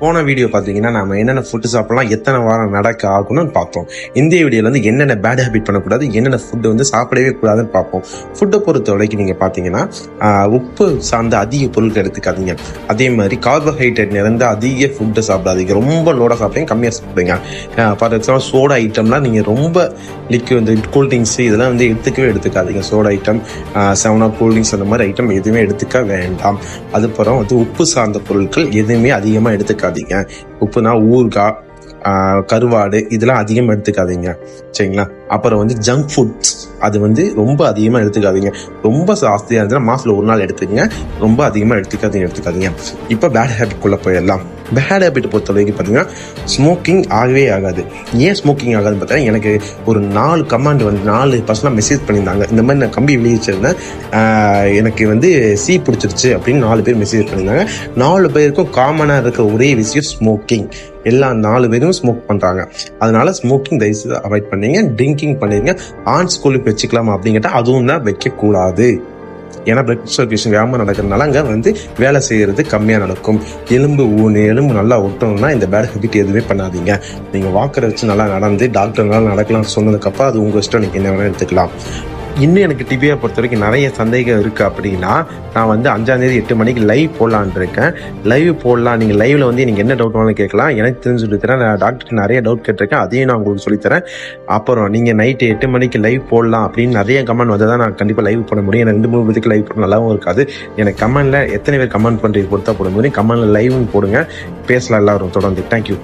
போன வீடியோ பார்த்தீங்கன்னா நம்ம என்னென்ன ஃபுட்டு சாப்பிடலாம், எத்தனை வாரம் நடக்க ஆகணும்னு பார்த்தோம். இந்த வீடியோவில் வந்து என்னென்ன பேட் ஹேபிட் பண்ணக்கூடாது, என்னென்ன ஃபுட்டு வந்து சாப்பிடவே கூடாதுன்னு பார்ப்போம். ஃபுட்டை பொறுத்த வரைக்கும் நீங்கள் பார்த்தீங்கன்னா உப்பு சார்ந்த அதிக பொருட்கள் எடுத்துக்காதீங்க. அதே மாதிரி கார்போஹைட்ரேட் நிறைந்த அதிக ஃபுட்டை சாப்பிடாதீங்க. ரொம்ப லோடாக சாப்பிடுங்க, கம்மியாக சாப்பிடுங்க. ஃபார் எக்ஸாம்பிள் சோடா ஐட்டம்லாம் நீங்கள் ரொம்ப லிக்விட் கூல்ட்ரிங்க்ஸ் இதெல்லாம் வந்து எடுத்துக்காதீங்க. சோடா ஐட்டம், 7 கூல்ட்ரிங்க்ஸ் அந்த மாதிரி ஐட்டம் எதுவுமே எடுத்துக்க வேண்டாம். அதுக்கப்புறம் வந்து உப்பு சார்ந்த பொருட்கள் எதுவுமே அதிகமாக எடுத்துக்காதீங்க. உப்புனா ஊறுகாய், கருவாடு இதெல்லாம் அதிகமாக எடுத்துக்காதீங்க, சரிங்களா? அப்புறம் வந்து ஜங்க் ஃபுட்ஸ் அது வந்து ரொம்ப அதிகமாக எடுத்துக்காதீங்க. ரொம்ப ஜாஸ்தியாக இருந்தால் மாதத்தில் ஒரு நாள் எடுத்துக்கங்க. ரொம்ப அதிகமாக எடுத்துக்காதீங்க. இப்போ பேட் ஹேபிட்குள்ளே போயிடலாம். பேட் ஹேபிட் பொறுத்த வரைக்கும் பார்த்தீங்கன்னா ஸ்மோக்கிங் ஆகவே ஆகாது. ஏன் ஸ்மோக்கிங் ஆகாதுன்னு பார்த்தீங்கன்னா, எனக்கு ஒரு 4 கமாண்ட் வந்து 4 பர்சனாக மெசேஜ் பண்ணியிருந்தாங்க. இந்த மாதிரி நான் கம்பி விளைவிச்சிருந்தேன், எனக்கு வந்து சீ பிடிச்சிருச்சு அப்படின்னு 4 பேர் மெசேஜ் பண்ணியிருந்தாங்க. 4 பேருக்கும் காமனாக இருக்க ஒரே விஷயம் ஸ்மோக்கிங். எல்லா 4 பேரும் ஸ்மோக் பண்ணுறாங்க. அதனால ஸ்மோக்கிங் தயவுசெய்து அவாய்ட் பண்ணீங்க. ட்ரிங்கிங் பண்ணிடுங்க. ஆன் ஸ்கூலுக்கு வச்சுக்கலாமா அப்படிங்கிட்ட அதுவும் தான் வைக்கக்கூடாது. ஏன்னா பிளட் சர்க்குலேஷன் வேகமாக நடக்கிறதுனால அங்கே வந்து வேலை செய்கிறது கம்மியாக நடக்கும். எலும்பு நல்லா ஒட்டணும்னா இந்த பேட் ஹேபிட் எதுவுமே பண்ணாதீங்க. நீங்கள் வாக்கரை வச்சு நல்லா நடந்து டாக்டர்னால நடக்கலாம்னு சொன்னதுக்கப்புறம் அது உங்கள் இஷ்டம், நீங்கள் என்ன வேணால் எடுத்துக்கலாம். இன்னும் எனக்கு டிவியை பொறுத்த வரைக்கும் நிறைய சந்தேகம் இருக்குது அப்படின்னா, நான் வந்து 5ஆம் தேதி 8 மணிக்கு லைவ் போடலான் இருக்கேன். லைவ் போடலாம். நீங்கள் லைவில் வந்து நீங்கள் என்ன டவுட் வேணாலும் கேட்கலாம். எனக்கு தெரிஞ்சு சொல்லித்தரேன். நான் டாக்டர்கிட்ட நிறைய டவுட் கேட்டிருக்கேன், அதையும் நான் உங்களுக்கு சொல்லித்தரேன். அப்புறம் நீங்கள் நைட்டு 8 மணிக்கு லைவ் போடலாம் அப்படின்னு நிறைய கமெண்ட் வந்து தான் நான் கண்டிப்பாக லைவ் போட முடியும். எனக்கு 2-3 பேருக்கு லைவ் போட நல்லாவும் இருக்காது. எனக்கு கமெண்டில் எத்தனை பேர் கமெண்ட் பண்ணுறது பொறுத்தா போட முடியும். கமெண்டில் லைவ்னு போடுங்க, பேசலாம் எல்லாரும் தொடர்ந்து. தேங்க்யூ.